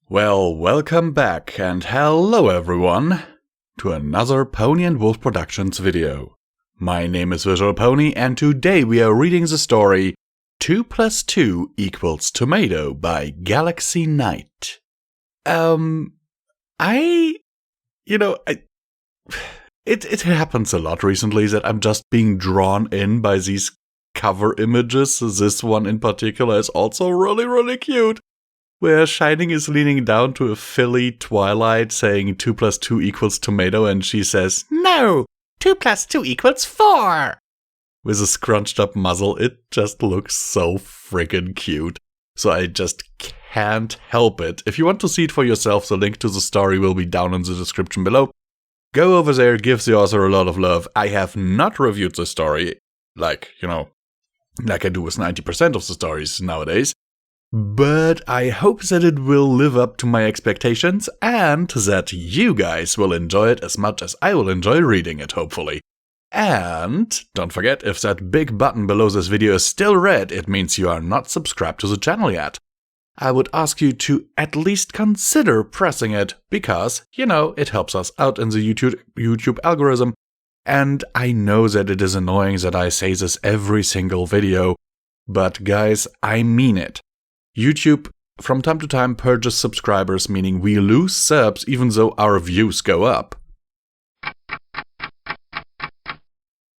Well, welcome back and hello everyone to another Pony&Wolf Productions video. My name is Visual Pony and today we are reading the story 2 + 2 = Tomato by Galaxy Knight. It happens a lot recently that I'm just being drawn in by these cover images. This one in particular is also really cute, where Shining is leaning down to a filly Twilight saying 2 + 2 = tomato, and she says, "No, 2 + 2 = 4. With a scrunched up muzzle. It just looks so friggin' cute. So I just can't help it. If you want to see it for yourself, the link to the story will be down in the description below. Go over there, give the author a lot of love. I have not reviewed the story, like I do with 90% of the stories nowadays. But I hope that it will live up to my expectations and that you guys will enjoy it as much as I will enjoy reading it, hopefully. And don't forget, if that big button below this video is still red, it means you are not subscribed to the channel yet. I would ask you to at least consider pressing it because, it helps us out in the YouTube algorithm. And I know that it is annoying that I say this every single video, but guys, I mean it. YouTube, from time to time, purges subscribers, meaning we lose subs even though our views go up.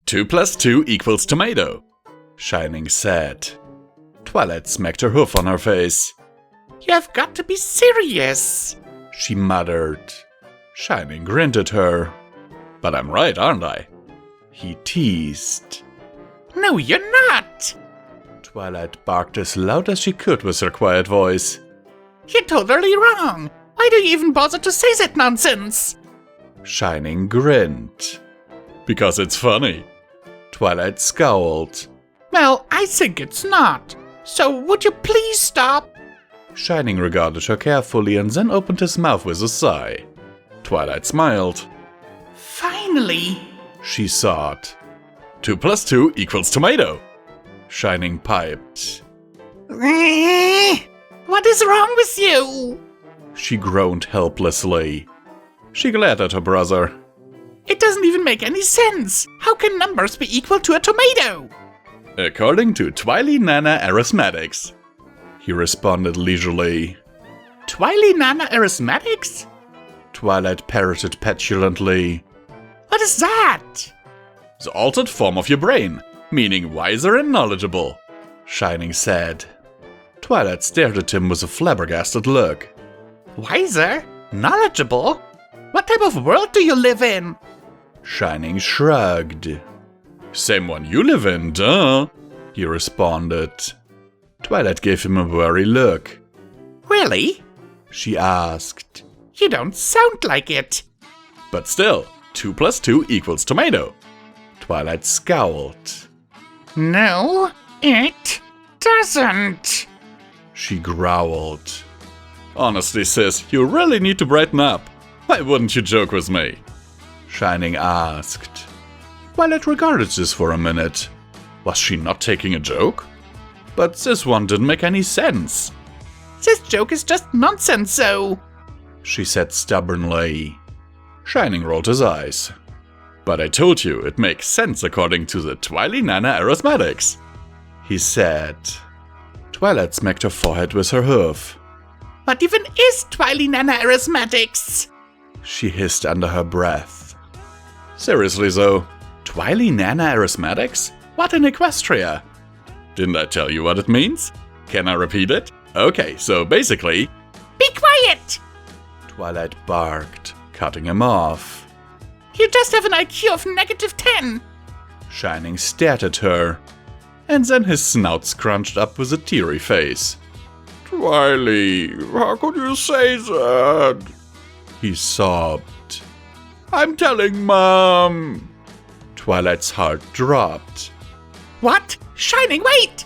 2 + 2 = tomato, Shining said. Twilight smacked her hoof on her face. You have got to be serious, she muttered. Shining grinned at her. But I'm right, aren't I? He teased. No, you're not. Twilight barked as loud as she could with her quiet voice. You're totally wrong. Why do you even bother to say that nonsense? Shining grinned. Because it's funny. Twilight scowled. Well, I think it's not. So would you please stop? Shining regarded her carefully and then opened his mouth with a sigh. Twilight smiled. Finally, she thought. 2 + 2 = tomato, Shining piped. What is wrong with you? She groaned helplessly. She glared at her brother. It doesn't even make any sense. How can numbers be equal to a tomato? According to Twily-Nana arithmetics, he responded leisurely. Twily-Nana arithmetics? Twilight parroted petulantly. What is that? The altered form of your brain, meaning wiser and knowledgeable, Shining said. Twilight stared at him with a flabbergasted look. Wiser? Knowledgeable? What type of world do you live in? Shining shrugged. Same one you live in, duh, he responded. Twilight gave him a worried look. Really? She asked. You don't sound like it. But still, 2 + 2 = tomato. Twilight scowled. No, it doesn't, she growled. Honestly, sis, you really need to brighten up. Why wouldn't you joke with me? Shining asked. Twilight regarded this for a minute. Was she not taking a joke? But this one didn't make any sense. This joke is just nonsense, so, she said stubbornly. Shining rolled his eyes. But I told you, it makes sense according to the Twily-Nana arithmetics, he said. Twilight smacked her forehead with her hoof. What even is Twily-Nana arithmetics? She hissed under her breath. Seriously though, Twily-Nana arithmetics? What in Equestria? Didn't I tell you what it means? Can I repeat it? Okay, so basically... Be quiet! Twilight barked, cutting him off. You just have an IQ of -10. Shining stared at her, and then his snout scrunched up with a teary face. Twily, how could you say that? He sobbed. I'm telling Mom. Twilight's heart dropped. What? Shining, wait!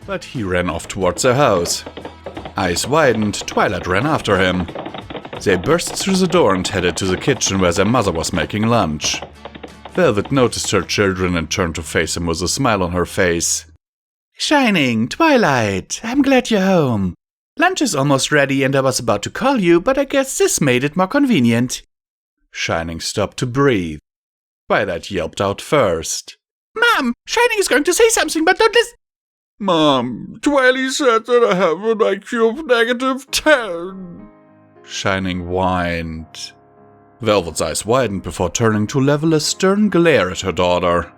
But he ran off towards their house. Eyes widened, Twilight ran after him. They burst through the door and headed to the kitchen where their mother was making lunch. Velvet noticed her children and turned to face him with a smile on her face. Shining, Twilight, I'm glad you're home. Lunch is almost ready and I was about to call you, but I guess this made it more convenient. Shining stopped to breathe. Twilight yelped out first. Mom, Shining is going to say something, but don't listen. Mom, Twilight said that I have an IQ of -10. Shining whined. Velvet's eyes widened before turning to level a stern glare at her daughter.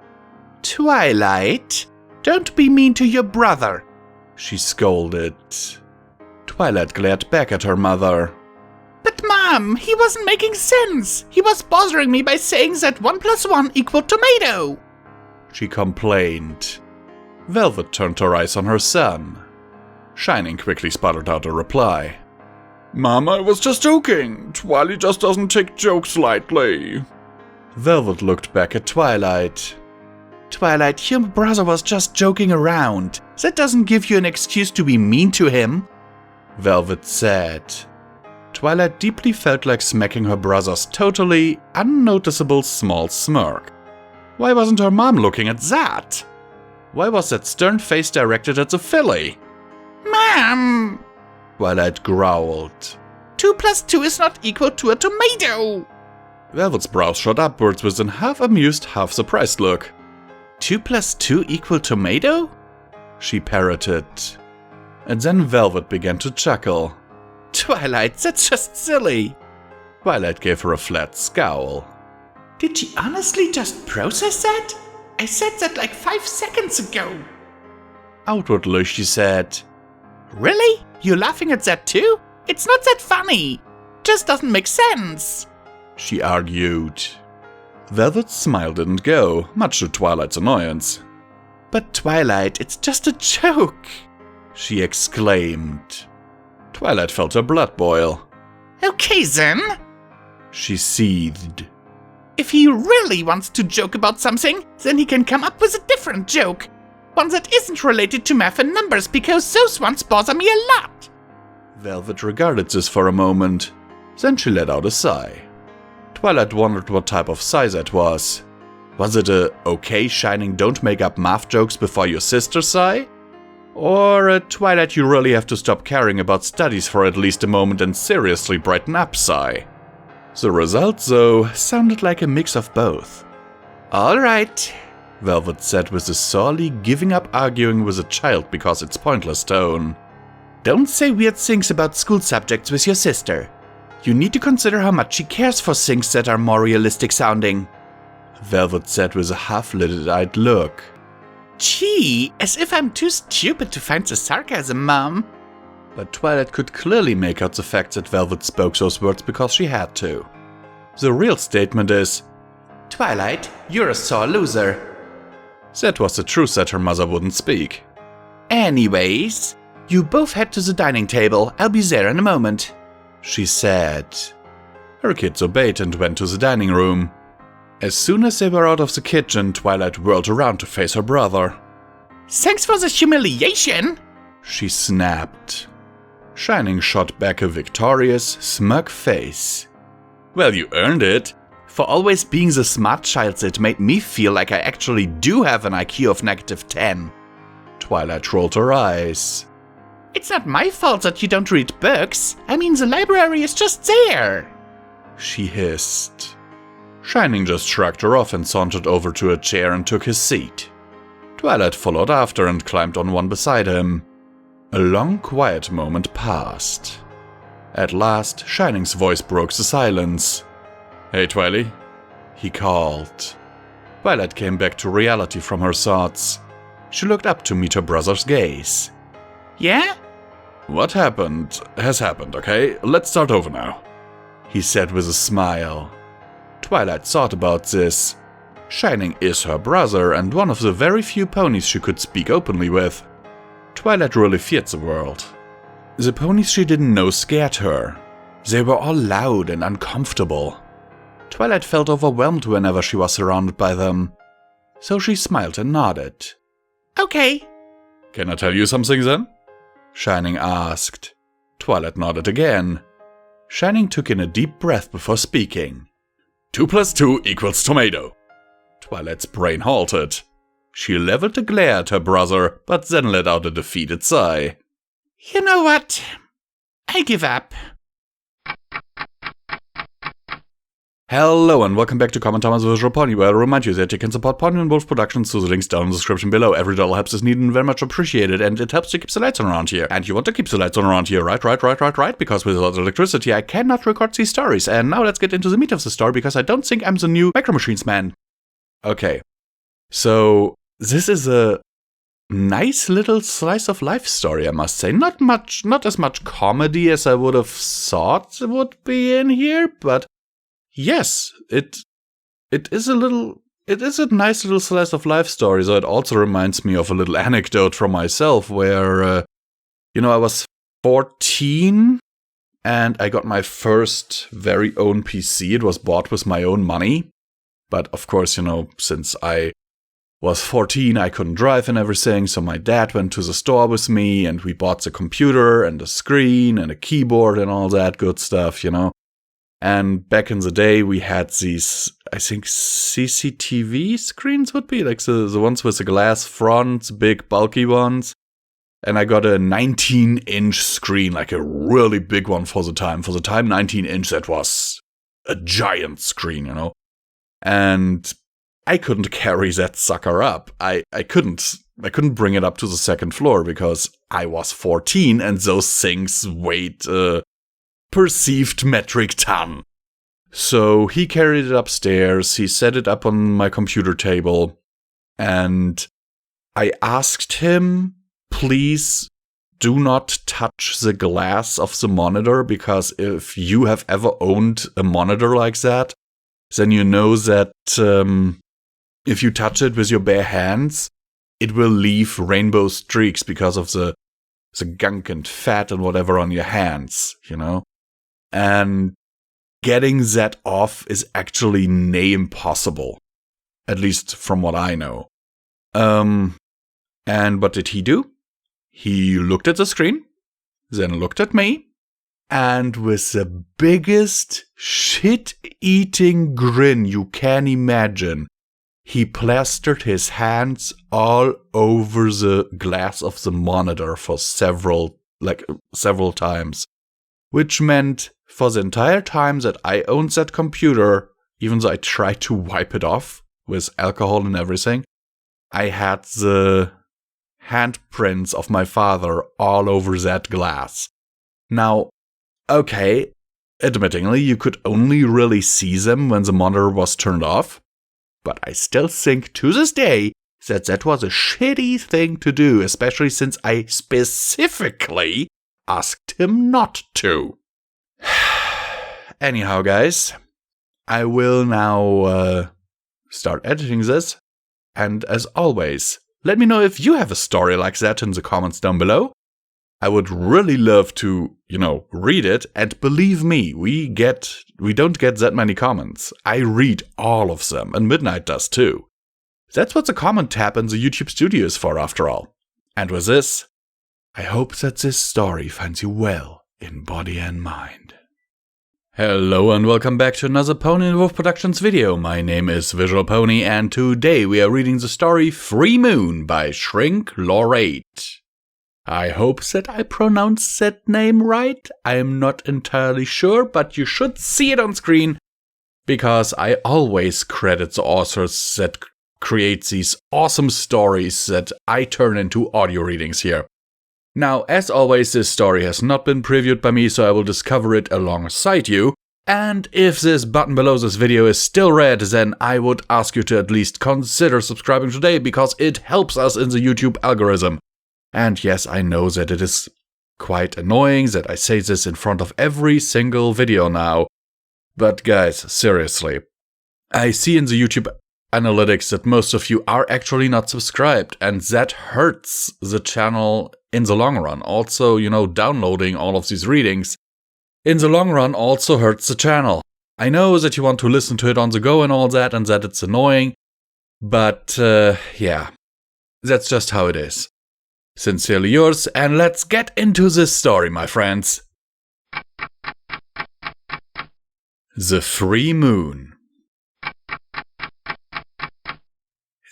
Twilight, don't be mean to your brother, she scolded. Twilight glared back at her mother. But Mom, he wasn't making sense. He was bothering me by saying that 1 + 1 = tomato, she complained. Velvet turned her eyes on her son. Shining quickly sputtered out a reply. Mom, I was just joking. Twilight just doesn't take jokes lightly. Velvet looked back at Twilight. Twilight, your brother was just joking around. That doesn't give you an excuse to be mean to him, Velvet said. Twilight deeply felt like smacking her brother's totally unnoticeable small smirk. Why wasn't her mom looking at that? Why was that stern face directed at the filly? Mom! Twilight growled. 2 + 2 is not equal to a tomato! Velvet's brows shot upwards with an half-amused, half-surprised look. 2 + 2 = tomato? She parroted. And then Velvet began to chuckle. Twilight, that's just silly. Twilight gave her a flat scowl. Did she honestly just process that? I said that like 5 seconds ago. Outwardly, she said, Really? You're laughing at that too? It's not that funny. Just doesn't make sense, she argued. Velvet's smile didn't go, much to Twilight's annoyance. But Twilight, it's just a joke, she exclaimed. Twilight felt her blood boil. Okay then, she seethed. If he really wants to joke about something, then he can come up with a different joke. One that isn't related to math and numbers, because those ones bother me a lot. Velvet regarded this for a moment. Then she let out a sigh. Twilight wondered what type of sigh that was. Was it a okay, Shining, don't make up math jokes before your sister sigh? Or a Twilight, you really have to stop caring about studies for at least a moment and seriously brighten up sigh? The result, though, sounded like a mix of both. All right, Velvet said with a sorely giving up arguing with a child because it's pointless tone. Don't say weird things about school subjects with your sister. You need to consider how much she cares for things that are more realistic sounding, Velvet said with a half-lidded-eyed look. Gee, as if I'm too stupid to find the sarcasm, Mom. But Twilight could clearly make out the fact that Velvet spoke those words because she had to. The real statement is, Twilight, you're a sore loser. That was the truth that her mother wouldn't speak. Anyways, you both head to the dining table. I'll be there in a moment, she said. Her kids obeyed and went to the dining room. As soon as they were out of the kitchen, Twilight whirled around to face her brother. Thanks for the humiliation, she snapped. Shining shot back a victorious, smug face. Well, you earned it. For always being the smart child that made me feel like I actually do have an IQ of -10. Twilight rolled her eyes. It's not my fault that you don't read books. I mean, the library is just there, she hissed. Shining just shrugged her off and sauntered over to a chair and took his seat. Twilight followed after and climbed on one beside him. A long, quiet moment passed. At last, Shining's voice broke the silence. Hey, Twilight, he called. Twilight came back to reality from her thoughts. She looked up to meet her brother's gaze. Yeah? What happened has happened, okay? Let's start over now, he said with a smile. Twilight thought about this. Shining is her brother and one of the very few ponies she could speak openly with. Twilight really feared the world. The ponies she didn't know scared her. They were all loud and uncomfortable. Twilight felt overwhelmed whenever she was surrounded by them. So she smiled and nodded. Okay. Can I tell you something then? Shining asked. Twilight nodded again. Shining took in a deep breath before speaking. 2 + 2 = tomato. Twilight's brain halted. She leveled a glare at her brother, but then let out a defeated sigh. You know what? I give up. Hello and welcome back to Common Thomas Visual Pony, where I remind you that you can support Pony&Wolf Productions through the links down in the description below. Every dollar helps is needed and very much appreciated, and it helps to keep the lights on around here. And you want to keep the lights on around here, right? Because without electricity I cannot record these stories. And now let's get into the meat of the story, because I don't think I'm the new Micro Machines man. Okay, so this is a nice little slice of life story, I must say. Not as much comedy as I would have thought would be in here, but yes, it is a nice little slice of life story. So it also reminds me of a little anecdote from myself where, I was 14 and I got my first very own PC. It was bought with my own money. But of course, since I was 14, I couldn't drive and everything. So my dad went to the store with me and we bought the computer and the screen and a keyboard and all that good stuff, And back in the day, we had these, I think, CCTV screens would be, like the ones with the glass fronts, big, bulky ones. And I got a 19-inch screen, like a really big one for the time. For the time, 19-inch, that was a giant screen, And I couldn't carry that sucker up. I couldn't bring it up to the second floor because I was 14 and those things weighed perceived metric ton. So he carried it upstairs, he set it up on my computer table, and I asked him, please do not touch the glass of the monitor, because if you have ever owned a monitor like that, then you know that if you touch it with your bare hands, it will leave rainbow streaks because of the gunk and fat and whatever on your hands, And getting that off is actually near impossible. At least from what I know. And what did he do? He looked at the screen, then looked at me, and with the biggest shit-eating grin you can imagine, he plastered his hands all over the glass of the monitor for several times. Which meant for the entire time that I owned that computer, even though I tried to wipe it off with alcohol and everything, I had the handprints of my father all over that glass. Now, okay, admittingly, you could only really see them when the monitor was turned off, but I still think to this day that was a shitty thing to do, especially since I specifically asked him not to. Anyhow, guys, I will now start editing this, and as always, let me know if you have a story like that in the comments down below. I would really love to, read it, and believe me, we don't get that many comments. I read all of them, and Midnight does too. That's what the comment tab in the YouTube studio is for, after all. And with this, I hope that this story finds you well in body and mind. Hello and welcome back to another Pony&Wolf Productions video. My name is Visual Pony, and today we are reading the story Free Moon by Shrink Lorate. I hope that I pronounced that name right. I am not entirely sure, but you should see it on screen, because I always credit the authors that create these awesome stories that I turn into audio readings here. Now, as always, this story has not been previewed by me, so I will discover it alongside you. And if this button below this video is still red, then I would ask you to at least consider subscribing today, because it helps us in the YouTube algorithm. And yes, I know that it is quite annoying that I say this in front of every single video now. But guys, seriously, I see in the YouTube analytics that most of you are actually not subscribed, and that hurts the channel in the long run. Also, downloading all of these readings in the long run also hurts the channel. I know that you want to listen to it on the go and all that, and that it's annoying, but yeah, that's just how it is. Sincerely yours, and let's get into this story, my friends. The Free Moon.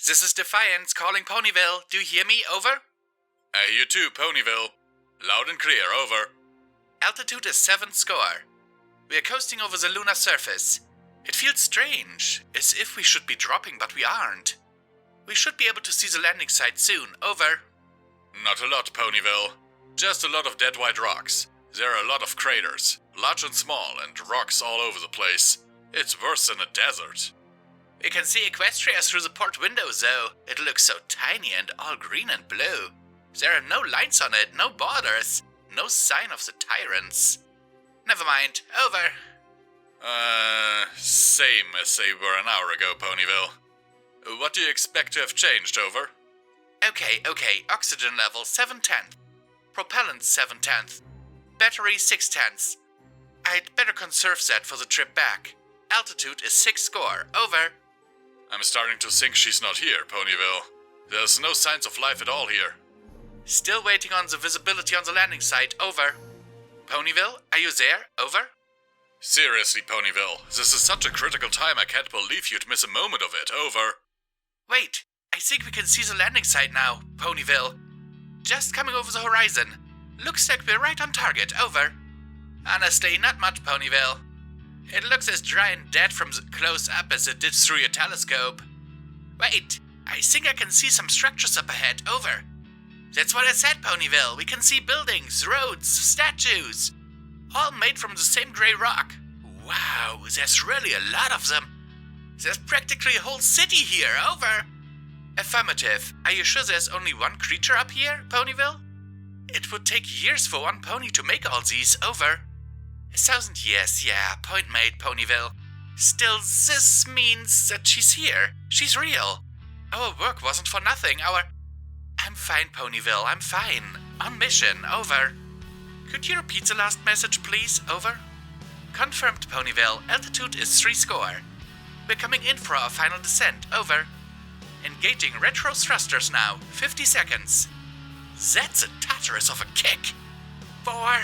This is Defiance calling Ponyville. Do you hear me? Over? I hear you too, Ponyville. Loud and clear, over. Altitude is 7 score. We are coasting over the lunar surface. It feels strange, as if we should be dropping, but we aren't. We should be able to see the landing site soon. Over. Not a lot, Ponyville. Just a lot of dead white rocks. There are a lot of craters, large and small, and rocks all over the place. It's worse than a desert. We can see Equestria through the port windows, though. It looks so tiny and all green and blue. There are no lines on it, no borders, no sign of the tyrants. Never mind, over. Same as they were an hour ago, Ponyville. What do you expect to have changed, over? Okay, oxygen level 7/10. Propellant 7/10. Battery 6/10. I'd better conserve that for the trip back. Altitude is 6 score, over. I'm starting to think she's not here, Ponyville. There's no signs of life at all here. Still waiting on the visibility on the landing site, over. Ponyville, are you there? Over. Seriously, Ponyville, this is such a critical time I can't believe you'd miss a moment of it, over. Wait, I think we can see the landing site now, Ponyville. Just coming over the horizon. Looks like we're right on target, over. Honestly, not much, Ponyville. It looks as dry and dead from close up as it did through your telescope. Wait, I think I can see some structures up ahead, over. That's what I said, Ponyville. We can see buildings, roads, statues. All made from the same grey rock. Wow, there's really a lot of them. There's practically a whole city here, over. Affirmative. Are you sure there's only one creature up here, Ponyville? It would take years for one pony to make all these, over. 1,000 years, yeah, point made, Ponyville. Still, this means that she's here. She's real. Our work wasn't for nothing, I'm fine, Ponyville, I'm fine. On mission, over. Could you repeat the last message, please, over? Confirmed, Ponyville. Altitude is 3 score. We're coming in for our final descent, over. Engaging retro thrusters now, 50 seconds. That's a Tartarus of a kick. 4,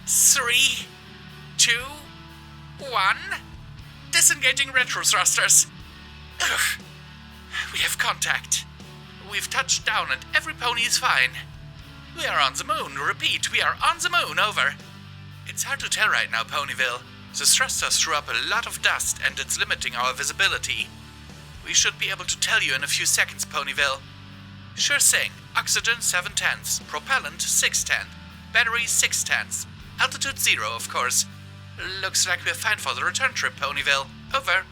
3, 2, 1. Disengaging retro thrusters. Ugh. We have contact. We've touched down and every pony is fine. We are on the moon. Repeat, we are on the moon, over. It's hard to tell right now, Ponyville. The thrusters threw up a lot of dust and it's limiting our visibility. We should be able to tell you in a few seconds, Ponyville. Sure thing. Oxygen 7/10, propellant 6/10, battery 6/10, altitude 0, of course. Looks like we're fine for the return trip, Ponyville. Over.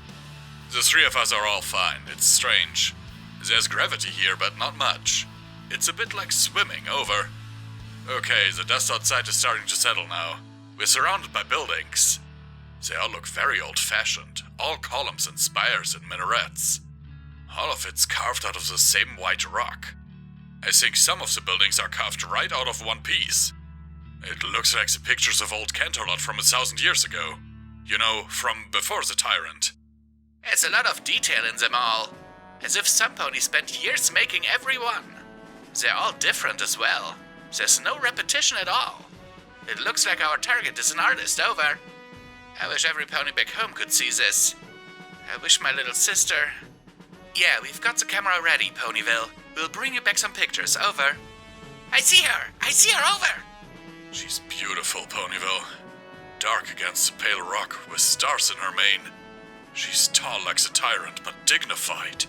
The 3 of us are all fine. It's strange. There's gravity here, but not much. It's a bit like swimming, over. Okay, the dust outside is starting to settle now. We're surrounded by buildings. They all look very old-fashioned, all columns and spires and minarets. All of it's carved out of the same white rock. I think some of the buildings are carved right out of one piece. It looks like the pictures of old Canterlot from 1,000 years ago. You know, from before the tyrant. There's a lot of detail in them all. As if some pony spent years making every one. They're all different as well. There's no repetition at all. It looks like our target is an artist, over. I wish every pony back home could see this. I wish my little sister... Yeah, we've got the camera ready, Ponyville. We'll bring you back some pictures, over. I see her, over! She's beautiful, Ponyville. Dark against the pale rock with stars in her mane. She's tall like the tyrant, but dignified.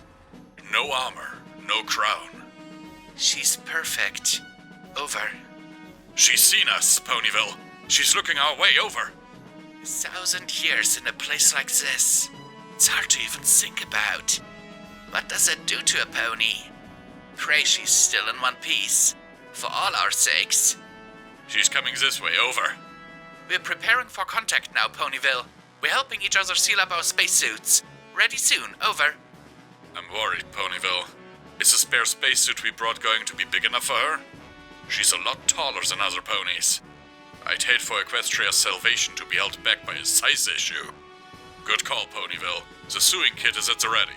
No armor, no crown. She's perfect. Over. She's seen us, Ponyville. She's looking our way, over. 1,000 years in a place like this. It's hard to even think about. What does it do to a pony? Pray she's still in one piece. For all our sakes. She's coming this way, over. We're preparing for contact now, Ponyville. We're helping each other seal up our spacesuits. Ready soon, over. I'm worried, Ponyville. Is the spare spacesuit we brought going to be big enough for her? She's a lot taller than other ponies. I'd hate for Equestria's salvation to be held back by a size issue. Good call, Ponyville. The sewing kit is at the ready.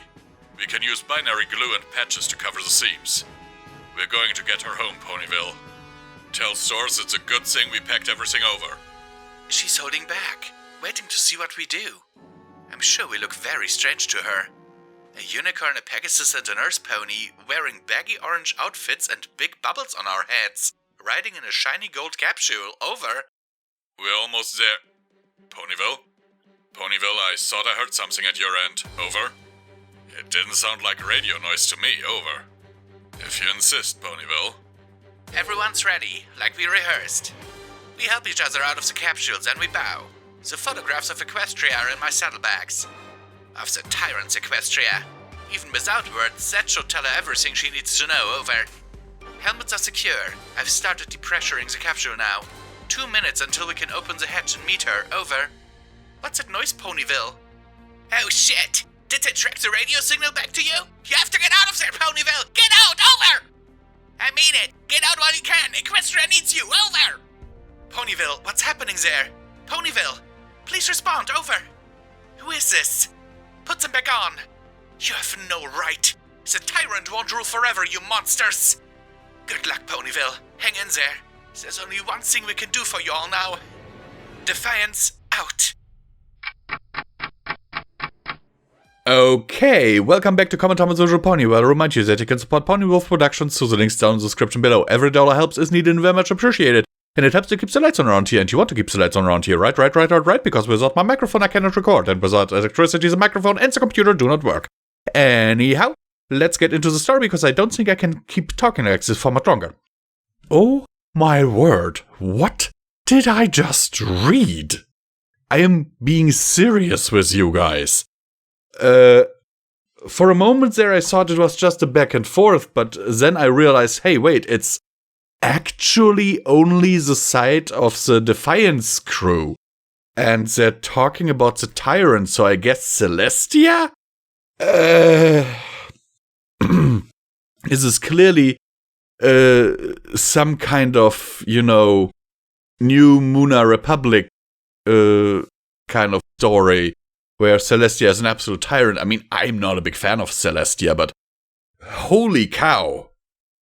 We can use binary glue and patches to cover the seams. We're going to get her home, Ponyville. Tell stores it's a good thing we packed everything over. She's holding back. waiting to see what we do. I'm sure we look very strange to her. A unicorn, a Pegasus, and a nurse pony, wearing baggy orange outfits and big bubbles on our heads, riding in a shiny gold capsule. Over. We're almost there. Ponyville? Ponyville, I thought I heard something at your end. Over. It didn't sound like radio noise to me. Over. If you insist, Ponyville. Everyone's ready, like we rehearsed. We help each other out of the capsules and we bow. The photographs of Equestria are in my saddlebags. Of the tyrant's Equestria. Even without words, that should tell her everything she needs to know. Over. Helmets are secure. I've started depressuring the capsule now. 2 minutes until we can open the hatch and meet her. Over. What's that noise, Ponyville? Oh shit! Did they track the radio signal back to you? You have to get out of there, Ponyville! Get out! Over! I mean it! Get out while you can! Equestria needs you! Over! Ponyville, what's happening there? Ponyville! Please respond! Over! Who is this? Put them back on! You have no right! The tyrant won't rule forever, you monsters! Good luck, Ponyville. Hang in there. There's only one thing we can do for you all now. Defiance out. Okay, welcome back to Comment Thomas Visual Pony, where I remind you that you can support Pony&Wolf Productions through the links down in the description below. Every dollar helps, is needed, and very much appreciated. And it helps to keep the lights on around here, and you want to keep the lights on around here, right? Because without my microphone I cannot record, and without electricity the microphone and the computer do not work. Anyhow, let's get into the story, because I don't think I can keep talking like this for much longer. Oh my word, what did I just read? I am being serious with you guys. For a moment there I thought it was just a back and forth, but then I realized, hey wait, it's actually only the side of the Defiance crew. And they're talking about the tyrant, so I guess Celestia? This is clearly some kind of, New Muna Republic kind of story, where Celestia is an absolute tyrant. I mean, I'm not a big fan of Celestia, but holy cow,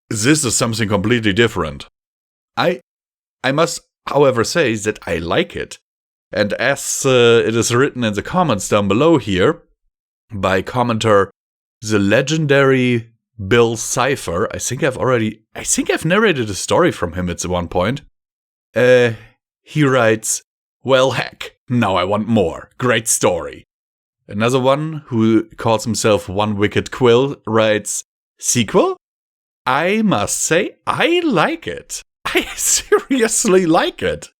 this is something completely different. I must, however, say that I like it. And as it is written in the comments down below here, by commenter the legendary Bill Cipher, I think I've narrated a story from him at one point. He writes, well, heck, now I want more. Great story. Another one, who calls himself One Wicked Quill, writes, sequel? I must say, I like it. I seriously like it.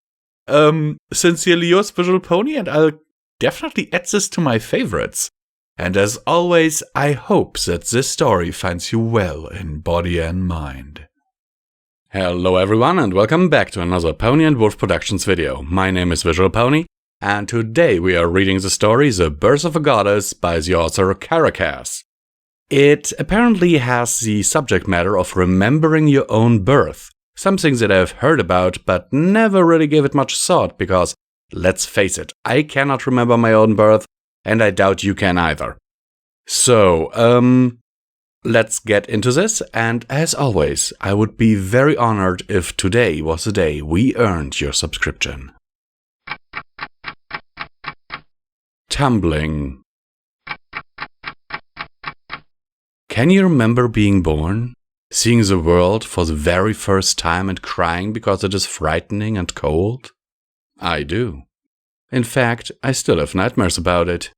Sincerely yours, Visual Pony, and I'll definitely add this to my favorites. And as always, I hope that this story finds you well in body and mind. Hello everyone, and welcome back to another Pony&Wolf Productions video. My name is Visual Pony, and today we are reading the story The Birth of a Goddess by the author Caracas. It apparently has the subject matter of remembering your own birth, something that I've heard about but never really gave it much thought because, let's face it, I cannot remember my own birth, and I doubt you can either. So, let's get into this, and as always, I would be very honored if today was the day we earned your subscription. Tumbling. Can you remember being born? Seeing the world for the very first time and crying because it is frightening and cold? I do. In fact, I still have nightmares about it.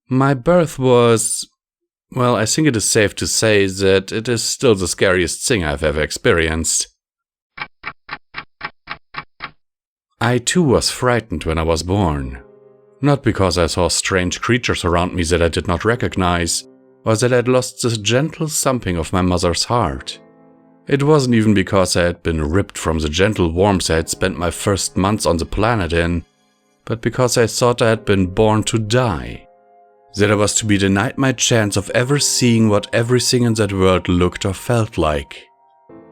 My birth was... well, I think it is safe to say that it is still the scariest thing I've ever experienced. I too was frightened when I was born. Not because I saw strange creatures around me that I did not recognize, or that I had lost the gentle thumping of my mother's heart. It wasn't even because I had been ripped from the gentle warmth I had spent my first months on the planet in, but because I thought I had been born to die. That I was to be denied my chance of ever seeing what everything in that world looked or felt like.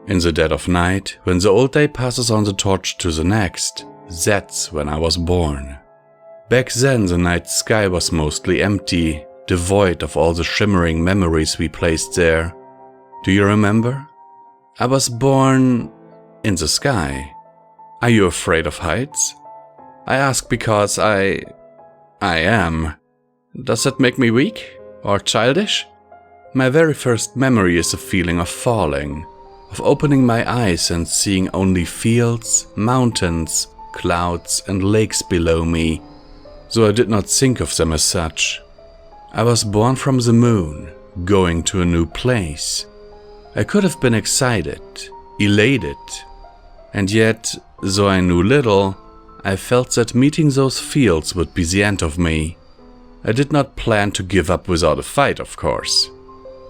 In the dead of night, when the old day passes on the torch to the next, that's when I was born. Back then the night sky was mostly empty, devoid of all the shimmering memories we placed there. Do you remember? I was born in the sky. Are you afraid of heights? I ask because I I am. Does that make me weak? Or childish? My very first memory is a feeling of falling, of opening my eyes and seeing only fields, mountains, clouds and lakes below me, so I did not think of them as such. I was born from the moon, going to a new place. I could have been excited, elated, and yet, though I knew little, I felt that meeting those fields would be the end of me. I did not plan to give up without a fight, of course.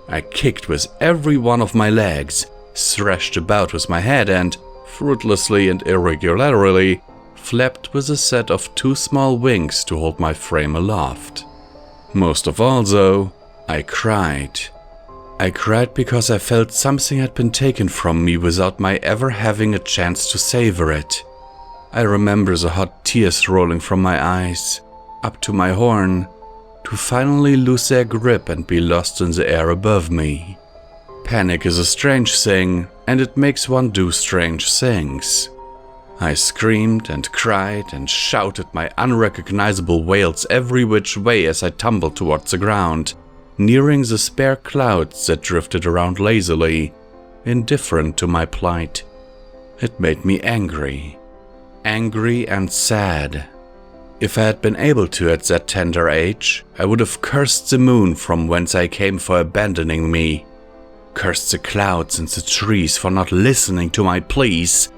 I kicked with every one of my legs, thrashed about with my head and, fruitlessly and irregularly, flapped with a set of 2 small wings to hold my frame aloft. Most of all, though, I cried. I cried because I felt something had been taken from me without my ever having a chance to savor it. I remember the hot tears rolling from my eyes, up to my horn, to finally lose their grip and be lost in the air above me. Panic is a strange thing, and it makes one do strange things. I screamed and cried and shouted my unrecognizable wails every which way as I tumbled towards the ground, nearing the spare clouds that drifted around lazily, indifferent to my plight. It made me angry and sad. If I had been able to at that tender age, I would have cursed the moon from whence I came for abandoning me, cursed the clouds and the trees for not listening to my pleas,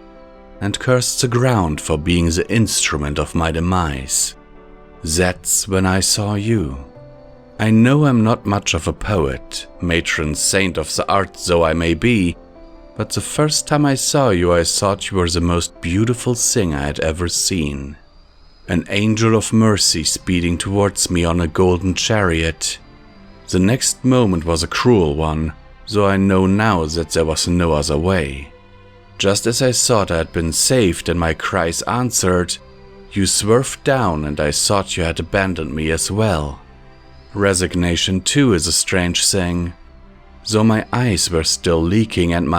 and cursed the ground for being the instrument of my demise. That's when I saw you. I know I'm not much of a poet, matron saint of the arts though I may be, but the first time I saw you I thought you were the most beautiful thing I had ever seen. An angel of mercy speeding towards me on a golden chariot. The next moment was a cruel one, though I know now that there was no other way. Just as I thought I had been saved and my cries answered, you swerved down and I thought you had abandoned me as well. Resignation too is a strange thing. Though my eyes were still leaking and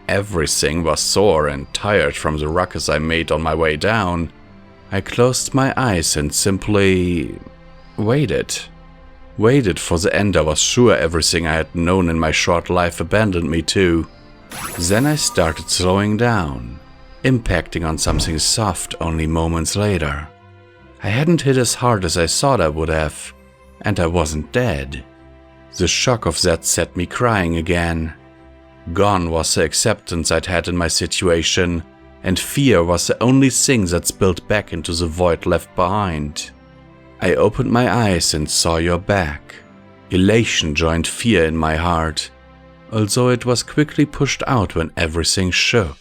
everything was sore and tired from the ruckus I made on my way down, I closed my eyes and simply waited. Waited for the end I was sure everything I had known in my short life abandoned me to. Then I started slowing down, impacting on something soft only moments later. I hadn't hit as hard as I thought I would have, and I wasn't dead. The shock of that set me crying again. Gone was the acceptance I'd had in my situation, and fear was the only thing that spilled back into the void left behind. I opened my eyes and saw your back. Elation joined fear in my heart, although it was quickly pushed out when everything shook.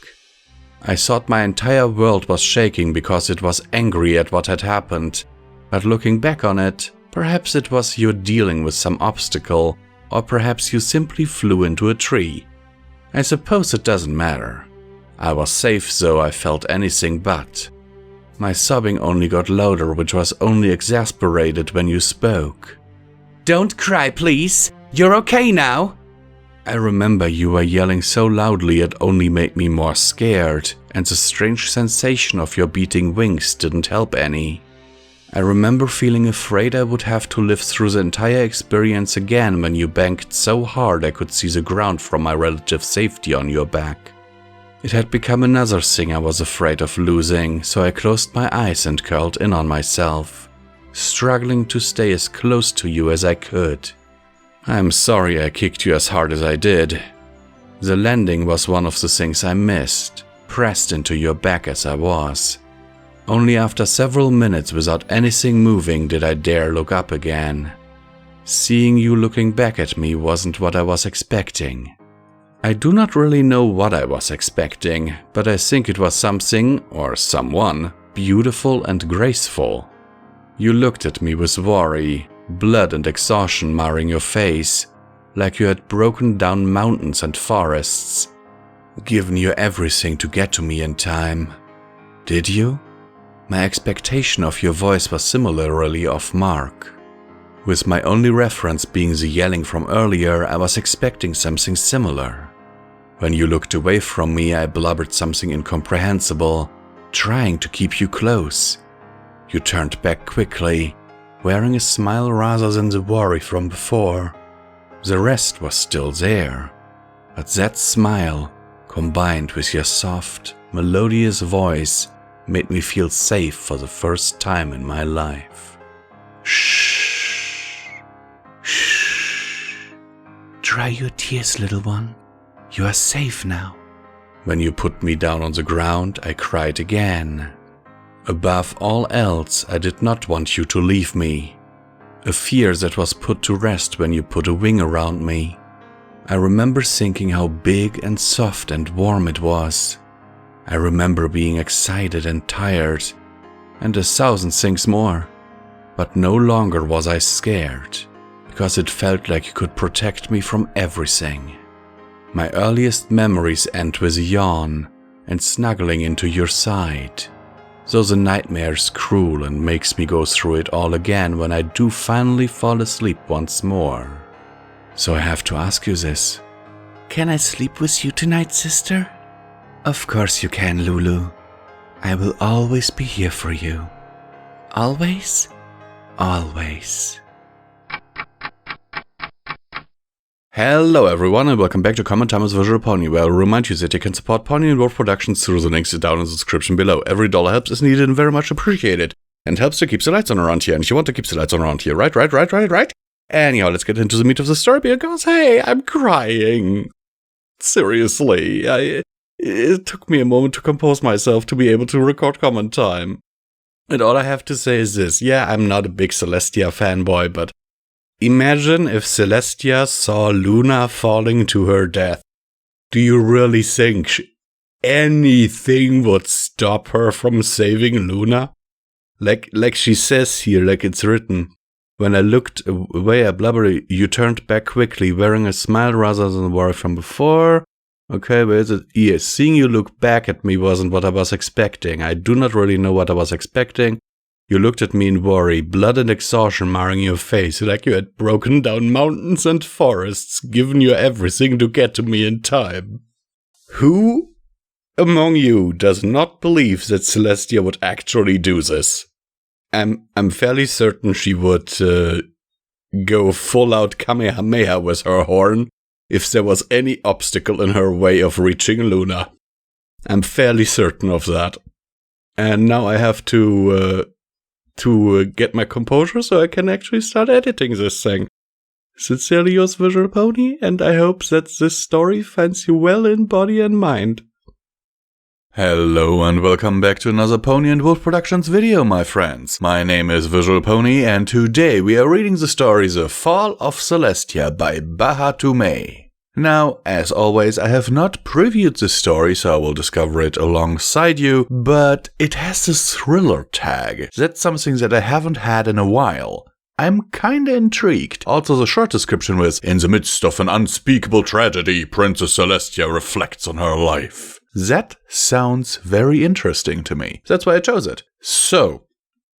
I thought my entire world was shaking because it was angry at what had happened, but looking back on it, perhaps it was you dealing with some obstacle, or perhaps you simply flew into a tree. I suppose it doesn't matter. I was safe though I felt anything but. My sobbing only got louder, which was only exasperated when you spoke. Don't cry, please. You're okay now. I remember you were yelling so loudly it only made me more scared, and the strange sensation of your beating wings didn't help any. I remember feeling afraid I would have to live through the entire experience again when you banged so hard I could see the ground from my relative safety on your back. It had become another thing I was afraid of losing, so I closed my eyes and curled in on myself, struggling to stay as close to you as I could. I'm sorry I kicked you as hard as I did. The landing was one of the things I missed, pressed into your back as I was. Only after several minutes without anything moving did I dare look up again. Seeing you looking back at me wasn't what I was expecting. I do not really know what I was expecting, but I think it was something, or someone, beautiful and graceful. You looked at me with worry, blood and exhaustion marring your face, like you had broken down mountains and forests, given you everything to get to me in time. Did you? My expectation of your voice was similarly off mark. With my only reference being the yelling from earlier, I was expecting something similar. When you looked away from me, I blubbered something incomprehensible, trying to keep you close. You turned back quickly, wearing a smile rather than the worry from before. The rest was still there, but that smile, combined with your soft, melodious voice, made me feel safe for the first time in my life. Shh. Shh. Dry your tears, little one. You are safe now. When you put me down on the ground, I cried again. Above all else, I did not want you to leave me. A fear that was put to rest when you put a wing around me. I remember thinking how big and soft and warm it was. I remember being excited and tired, and 1,000 things more. But no longer was I scared, because it felt like you could protect me from everything. My earliest memories end with a yawn and snuggling into your side. Though the nightmare's cruel and makes me go through it all again when I do finally fall asleep once more. So I have to ask you this. Can I sleep with you tonight, sister? Of course you can, Lulu. I will always be here for you. Always? Always. Hello everyone and welcome back to Common Time with Visual Pony, where I'll remind you that you can support Pony&Wolf Productions through the links down in the description below. Every dollar helps is needed and very much appreciated, and helps to keep the lights on around here, and if you want to keep the lights on around here, right? Anyhow, let's get into the meat of the story, because hey, I'm crying. Seriously, it took me a moment to compose myself to be able to record Common Time. And all I have to say is this, yeah, I'm not a big Celestia fanboy, but imagine if Celestia saw Luna falling to her death. Do you really think anything would stop her from saving Luna? Like she says here, like it's written. When I looked away at Blubbery, you turned back quickly, wearing a smile rather than worry from before. Okay, where is it? Yes, seeing you look back at me wasn't what I was expecting. I do not really know what I was expecting. You looked at me in worry, blood and exhaustion marring your face, like you had broken down mountains and forests, given you everything to get to me in time. Who among you does not believe that Celestia would actually do this? I'm fairly certain she would go full out Kamehameha with her horn if there was any obstacle in her way of reaching Luna. I'm fairly certain of that. And now I have to get my composure so I can actually start editing this thing. Sincerely yours, Visual Pony, and I hope that this story finds you well in body and mind. Hello and welcome back to another Pony&Wolf Productions video, my friends. My name is Visual Pony, and today we are reading the story The Fall of Celestia by Bahatume. Now, as always, I have not previewed this story, so I will discover it alongside you, but it has this thriller tag. That's something that I haven't had in a while. I'm kinda intrigued. Also the short description was, in the midst of an unspeakable tragedy, Princess Celestia reflects on her life. That sounds very interesting to me. That's why I chose it. So,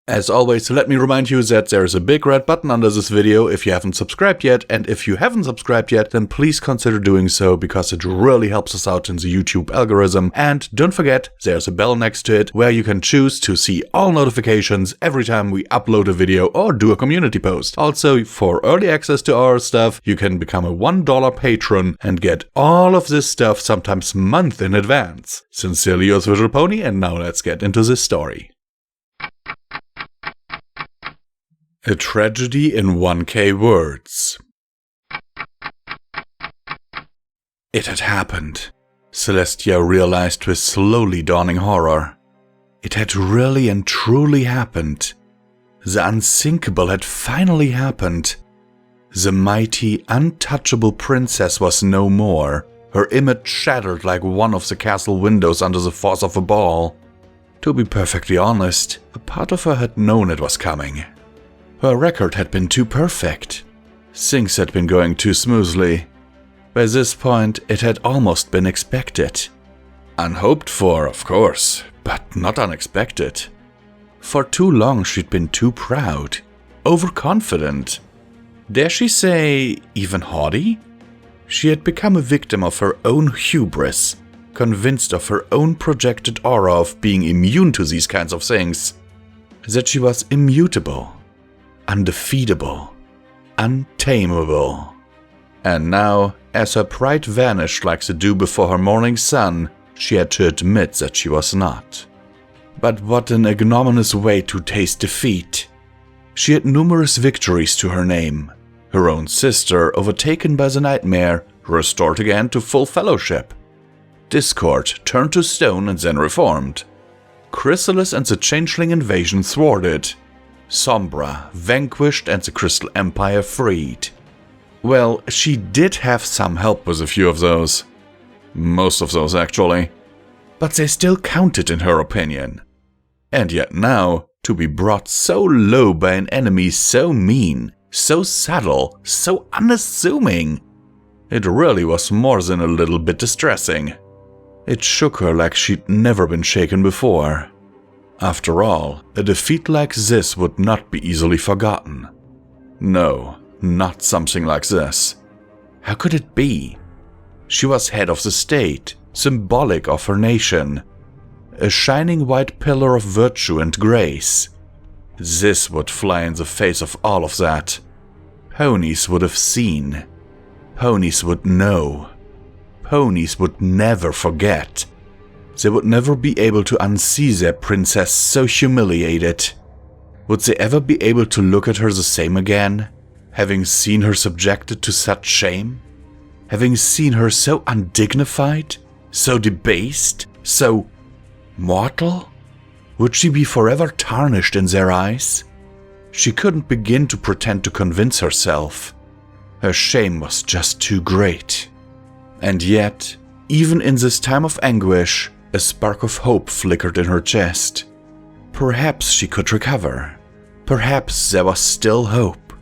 as always, let me remind you that there is a big red button under this video if you haven't subscribed yet, and if you haven't subscribed yet, then please consider doing so, because it really helps us out in the YouTube algorithm. And don't forget, there's a bell next to it where you can choose to see all notifications every time we upload a video or do a community post. Also, for early access to our stuff, you can become a $1 patron and get all of this stuff sometimes months in advance. Sincerely yours, Visual Pony, and now let's get into this story. A tragedy in 1K words. It had happened. Celestia realized with slowly dawning horror. It had really and truly happened. The unthinkable had finally happened. The mighty, untouchable princess was no more, her image shattered like one of the castle windows under the force of a ball. To be perfectly honest, a part of her had known it was coming. Her record had been too perfect. Things had been going too smoothly. By this point, it had almost been expected. Unhoped for, of course, but not unexpected. For too long she'd been too proud, overconfident. Dare she say, even haughty? She had become a victim of her own hubris, convinced of her own projected aura of being immune to these kinds of things. that she was immutable, undefeatable, untamable. And now, as her pride vanished like the dew before her morning sun, she had to admit that she was not. But what an ignominious way to taste defeat. She had numerous victories to her name. Her own sister, overtaken by the nightmare, restored again to full fellowship. Discord turned to stone and then reformed. Chrysalis and the Changeling invasion thwarted. Sombra vanquished and the Crystal Empire freed. Well, she did have some help with a few of those. Most of those, actually. But they still counted in her opinion. And yet now, to be brought so low by an enemy so mean, so subtle, so unassuming, it really was more than a little bit distressing. It shook her like she'd never been shaken before. After all, a defeat like this would not be easily forgotten. No, not something like this. How could it be? She was head of the state, symbolic of her nation, a shining white pillar of virtue and grace. This would fly in the face of all of that. Ponies would have seen. Ponies would know. Ponies would never forget. They would never be able to unsee their princess so humiliated. Would they ever be able to look at her the same again, having seen her subjected to such shame? Having seen her so undignified, so debased, so mortal? Would she be forever tarnished in their eyes? She couldn't begin to pretend to convince herself. Her shame was just too great. And yet, even in this time of anguish, a spark of hope flickered in her chest. Perhaps she could recover. Perhaps there was still hope.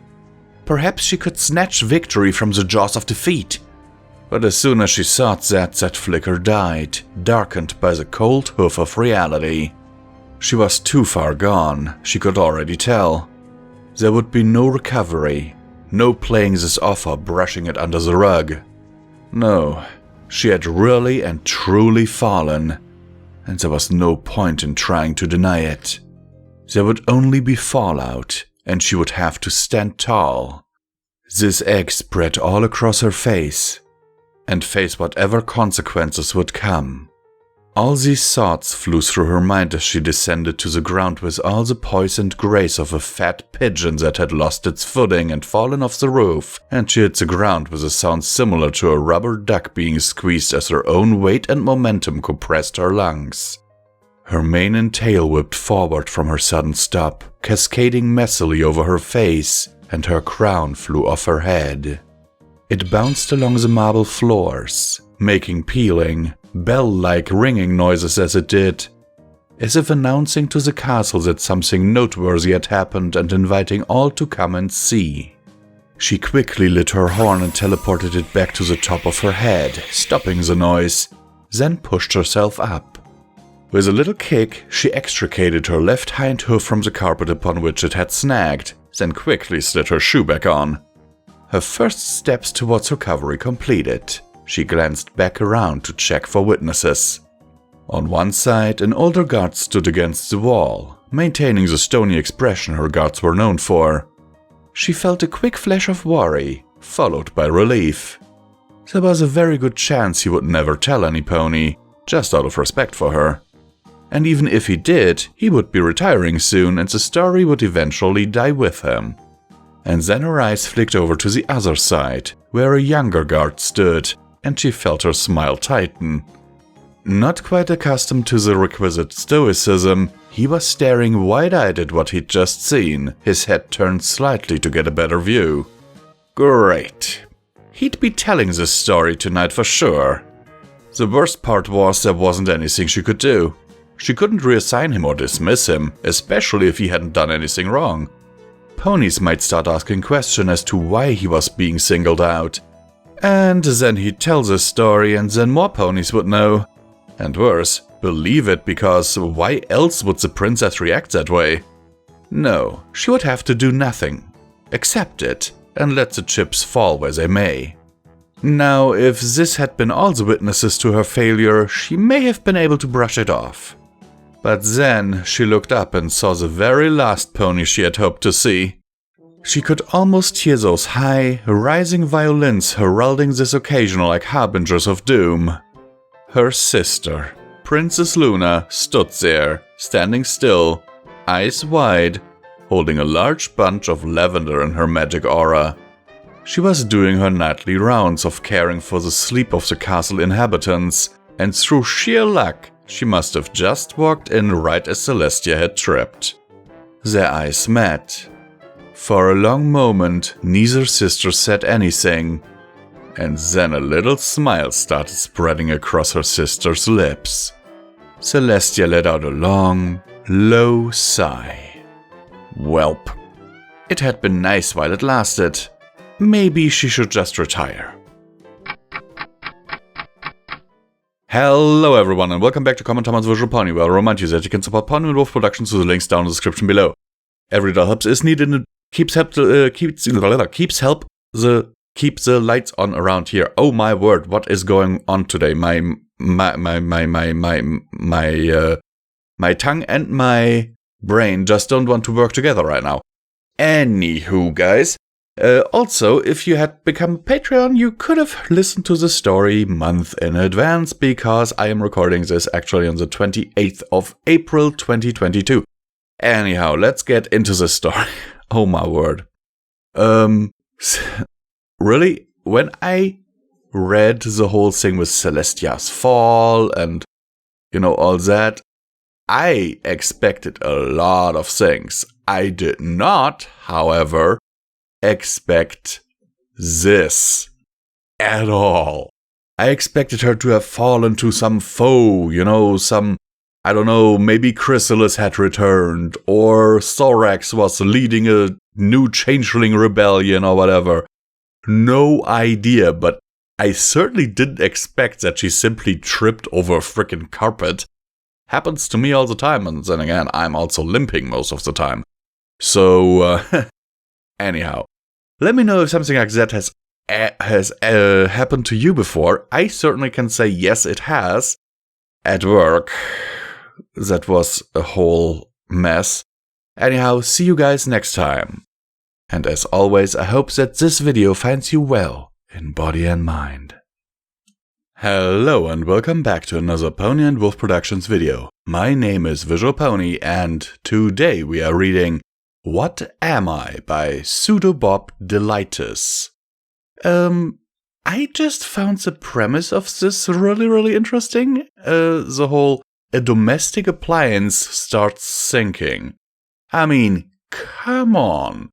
Perhaps she could snatch victory from the jaws of defeat. But as soon as she thought that flicker died, darkened by the cold hoof of reality. She was too far gone, she could already tell. There would be no recovery, no playing this off or brushing it under the rug. No, she had really and truly fallen, and there was no point in trying to deny it. There would only be fallout, and she would have to stand tall. This egg spread all across her face, and face whatever consequences would come. All these thoughts flew through her mind as she descended to the ground with all the poise and grace of a fat pigeon that had lost its footing and fallen off the roof, and she hit the ground with a sound similar to a rubber duck being squeezed as her own weight and momentum compressed her lungs. Her mane and tail whipped forward from her sudden stop, cascading messily over her face, and her crown flew off her head. It bounced along the marble floors, making pealing, bell-like ringing noises as it did, as if announcing to the castle that something noteworthy had happened and inviting all to come and see. She quickly lit her horn and teleported it back to the top of her head, stopping the noise, then pushed herself up. With a little kick, she extricated her left hind hoof from the carpet upon which it had snagged, then quickly slid her shoe back on. Her first steps towards recovery completed, she glanced back around to check for witnesses. On one side, an older guard stood against the wall, maintaining the stony expression her guards were known for. She felt a quick flash of worry, followed by relief. There was a very good chance he would never tell any pony, just out of respect for her. And even if he did, he would be retiring soon and the story would eventually die with him. And then her eyes flicked over to the other side, where a younger guard stood, and she felt her smile tighten. Not quite accustomed to the requisite stoicism, he was staring wide-eyed at what he'd just seen, his head turned slightly to get a better view. Great. He'd be telling this story tonight for sure. The worst part was there wasn't anything she could do. She couldn't reassign him or dismiss him, especially if he hadn't done anything wrong. Ponies might start asking questions as to why he was being singled out. And then he'd tell the story and then more ponies would know. And worse, believe it, because why else would the princess react that way? No, she would have to do nothing. Accept it, and let the chips fall where they may. Now, if this had been all the witnesses to her failure, she may have been able to brush it off. But then she looked up and saw the very last pony she had hoped to see. She could almost hear those high, rising violins heralding this occasion like harbingers of doom. Her sister, Princess Luna, stood there, standing still, eyes wide, holding a large bunch of lavender in her magic aura. She was doing her nightly rounds of caring for the sleep of the castle inhabitants, and through sheer luck, she must have just walked in right as Celestia had tripped. Their eyes met. For a long moment, neither sister said anything, and then a little smile started spreading across her sister's lips. Celestia let out a long, low sigh. Welp. It had been nice while it lasted. Maybe she should just retire. Hello everyone and welcome back to Common Thomas Visual Pony, where I'll remind you that you can support Pony&Wolf Productions through the links down in the description below. Every dollar helps is needed and keeps the lights on around here. Oh my word, what is going on today? My tongue and my brain just don't want to work together right now. Anywho, guys. Also, if you had become a Patreon, you could have listened to the story month in advance, because I am recording this actually on the 28th of April 2022. Anyhow, let's get into the story. Oh my word. Really? When I read the whole thing with Celestia's fall and, all that, I expected a lot of things. I did not, however, expect this at all. I expected her to have fallen to some foe, maybe Chrysalis had returned, or Thorax was leading a new changeling rebellion or whatever. No idea, but I certainly didn't expect that she simply tripped over a frickin' carpet. Happens to me all the time, and then again, I'm also limping most of the time. So, anyhow. Let me know if something like that has happened to you before. I certainly can say yes, it has. At work, that was a whole mess. Anyhow, see you guys next time. And as always, I hope that this video finds you well in body and mind. Hello and welcome back to another Pony&Wolf Productions video. My name is Visual Pony, and today we are reading What Am I by Pseudobob Delightus. I just found the premise of this really interesting. The whole a domestic appliance starts sinking. I mean, come on.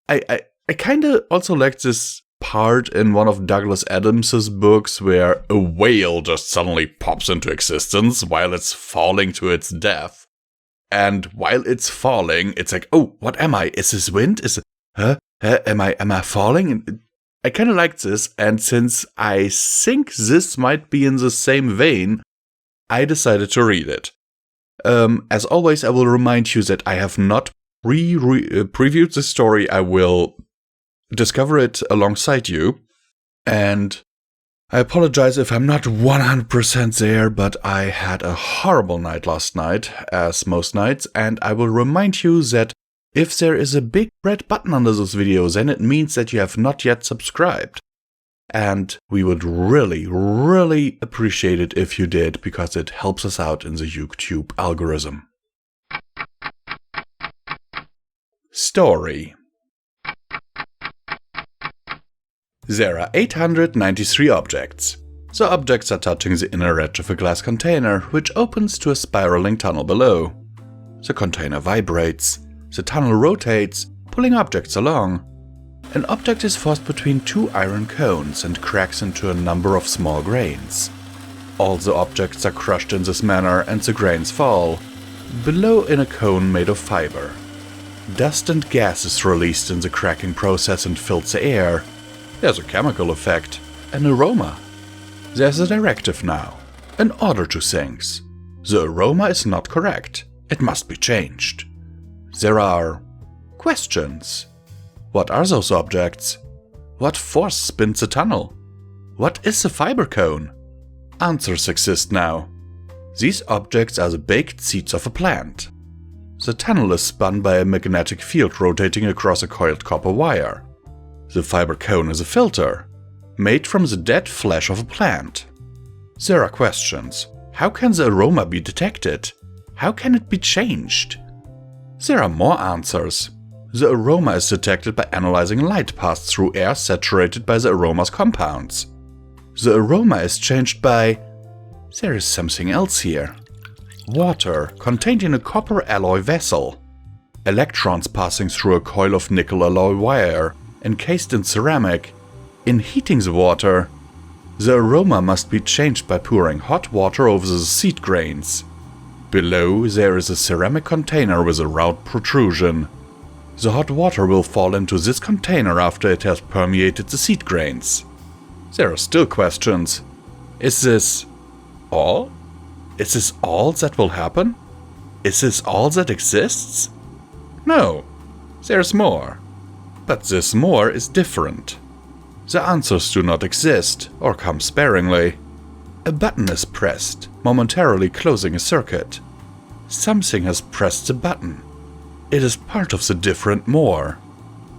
I kinda also like this part in one of Douglas Adams's books where a whale just suddenly pops into existence while it's falling to its death. And while it's falling, it's like, oh, what am I? Is this wind? Am I falling? I kind of like this, and since I think this might be in the same vein, I decided to read it. As always, I will remind you that I have not previewed the story. I will discover it alongside you, and I apologize if I'm not 100% there, but I had a horrible night last night, as most nights, and I will remind you that if there is a big red button under this video, then it means that you have not yet subscribed. And we would really appreciate it if you did, because it helps us out in the YouTube algorithm. Story. There are 893 objects. The objects are touching the inner edge of a glass container, which opens to a spiraling tunnel below. The container vibrates. The tunnel rotates, pulling objects along. An object is forced between two iron cones and cracks into a number of small grains. All the objects are crushed in this manner and the grains fall, below in a cone made of fiber. Dust and gas is released in the cracking process and fills the air. There's a chemical effect, an aroma. There's a directive now, an order to things. The aroma is not correct. It must be changed. There are questions. What are those objects? What force spins the tunnel? What is a fiber cone? Answers exist now. These objects are the baked seeds of a plant. The tunnel is spun by a magnetic field rotating across a coiled copper wire. The fiber cone is a filter, made from the dead flesh of a plant. There are questions. How can the aroma be detected? How can it be changed? There are more answers. The aroma is detected by analyzing light passed through air saturated by the aroma's compounds. The aroma is changed by... There is something else here. Water contained in a copper alloy vessel. Electrons passing through a coil of nickel alloy wire encased in ceramic. In heating the water, the aroma must be changed by pouring hot water over the seed grains. Below there is a ceramic container with a round protrusion. The hot water will fall into this container after it has permeated the seed grains. There are still questions. Is this all? Is this all that will happen? Is this all that exists? No, there's more. But this more is different. The answers do not exist, or come sparingly. A button is pressed, momentarily closing a circuit. Something has pressed the button. It is part of the different more.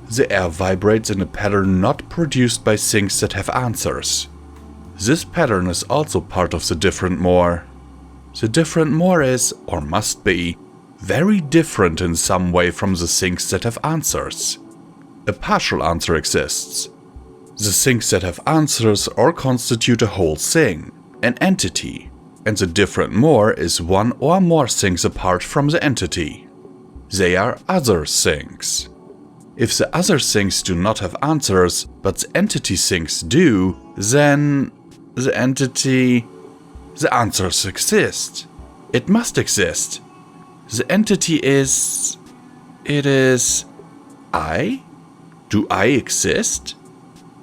The air vibrates in a pattern not produced by things that have answers. This pattern is also part of the different more. The different more is, or must be, very different in some way from the things that have answers. A partial answer exists. The things that have answers or constitute a whole thing, an entity, and the different more is one or more things apart from the entity. They are other things. If the other things do not have answers, but the entity things do, then the answers exist. It must exist. The entity is... It is... I? Do I exist?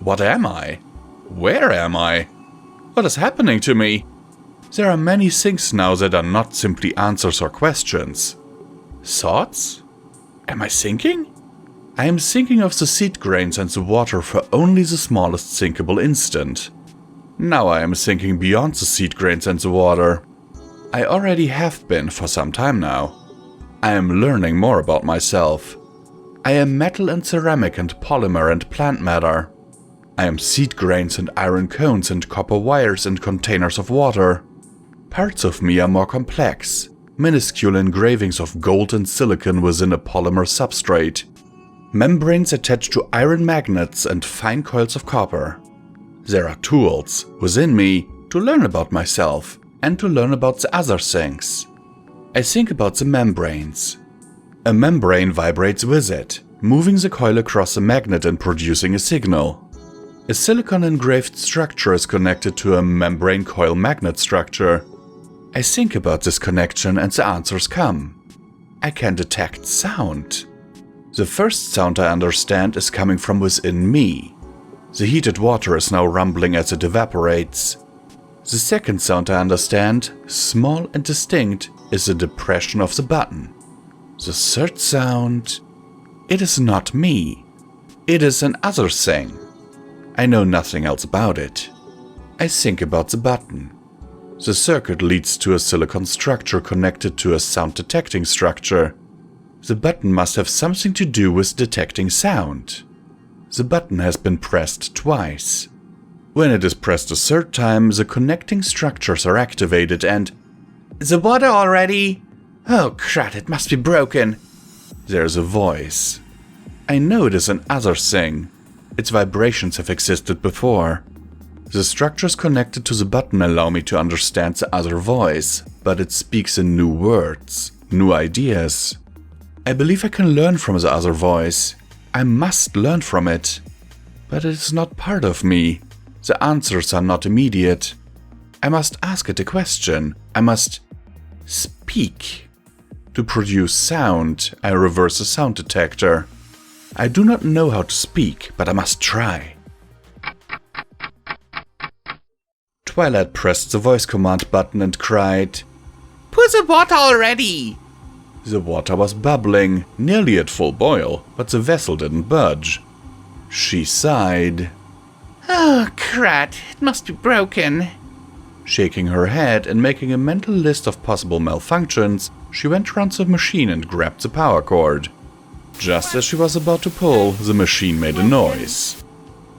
What am I? Where am I? What is happening to me? There are many things now that are not simply answers or questions. Thoughts? Am I thinking? I am thinking of the seed grains and the water for only the smallest thinkable instant. Now I am thinking beyond the seed grains and the water. I already have been for some time now. I am learning more about myself. I am metal and ceramic and polymer and plant matter. I am seed grains and iron cones and copper wires and containers of water. Parts of me are more complex, minuscule engravings of gold and silicon within a polymer substrate. Membranes attached to iron magnets and fine coils of copper. There are tools within me to learn about myself and to learn about the other things. I think about the membranes. A membrane vibrates with it, moving the coil across a magnet and producing a signal. A silicon-engraved structure is connected to a membrane coil magnet structure. I think about this connection and the answers come. I can detect sound. The first sound I understand is coming from within me. The heated water is now rumbling as it evaporates. The second sound I understand, small and distinct, is the depression of the button. The third sound... It is not me. It is an other thing. I know nothing else about it. I think about the button. The circuit leads to a silicon structure connected to a sound detecting structure. The button must have something to do with detecting sound. The button has been pressed twice. When it is pressed a third time, the connecting structures are activated and... The water already? Oh crap, it must be broken. There's a voice. I know it is an other thing. Its vibrations have existed before. The structures connected to the button allow me to understand the other voice, but it speaks in new words, new ideas. I believe I can learn from the other voice. I must learn from it. But it is not part of me. The answers are not immediate. I must ask it a question. I must speak. To produce sound, I reverse a sound detector. I do not know how to speak, but I must try. Twilight pressed the voice command button and cried, Pour the water already! The water was bubbling, nearly at full boil, but the vessel didn't budge. She sighed. Oh, crud, it must be broken. Shaking her head and making a mental list of possible malfunctions, she went around the machine and grabbed the power cord. Just as she was about to pull, the machine made a noise.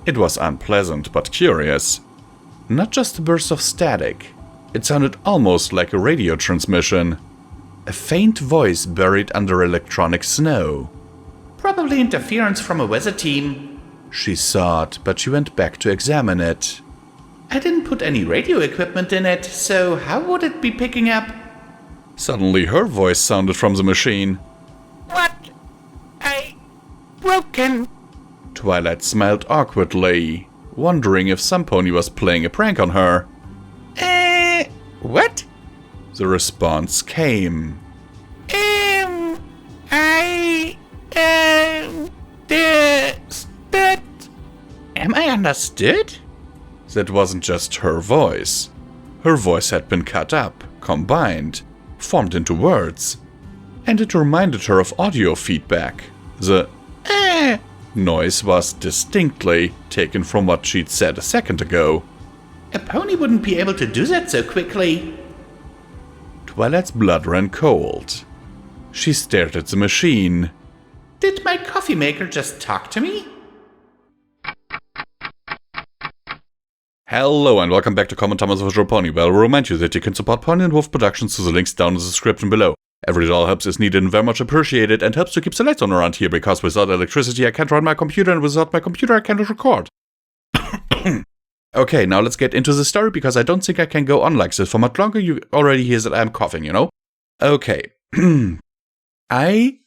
It was unpleasant but curious. Not just a burst of static. It sounded almost like a radio transmission. A faint voice buried under electronic snow. Probably interference from a weather team, She thought, but she went back to examine it. I didn't put any radio equipment in it, so how would it be picking up? Suddenly her voice sounded from the machine. What? Broken. Twilight smiled awkwardly, wondering if some pony was playing a prank on her. What? The response came. Am I understood? That wasn't just her voice. Her voice had been cut up, combined, formed into words. And it reminded her of audio feedback. The noise was distinctly taken from what she'd said a second ago. A pony wouldn't be able to do that so quickly. Twilight's blood ran cold. She stared at the machine. Did my coffee maker just talk to me? Hello and welcome back to Common Thomas Visual Pony. Well, we'll remind you that you can support Pony&Wolf Productions through the links down in the description below. Every dollar helps is needed and very much appreciated and helps to keep the lights on around here because without electricity I can't run my computer and without my computer I can't record. Okay, now let's get into the story because I don't think I can go on like this for much longer. You already hear that I'm coughing, you know? Okay. I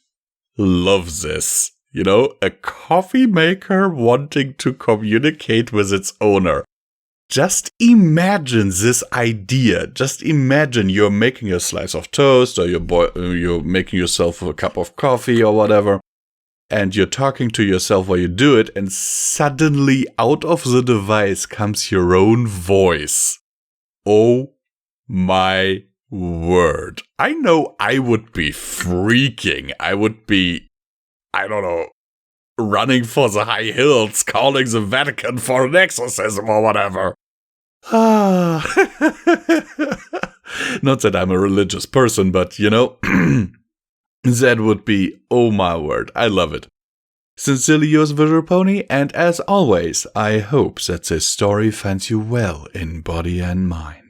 love this. You know, a coffee maker wanting to communicate with its owner. Just imagine this idea. Just imagine you're making a slice of toast or you're making yourself a cup of coffee or whatever. And you're talking to yourself while you do it, and suddenly out of the device comes your own voice. Oh my word. I know I would be freaking. I would be, I don't know, running for the high hills, calling the Vatican for an exorcism or whatever. Not that I'm a religious person, but you know, that would be, oh my word, I love it. Sincerely yours, Visual Pony, and as always, I hope that this story finds you well in body and mind.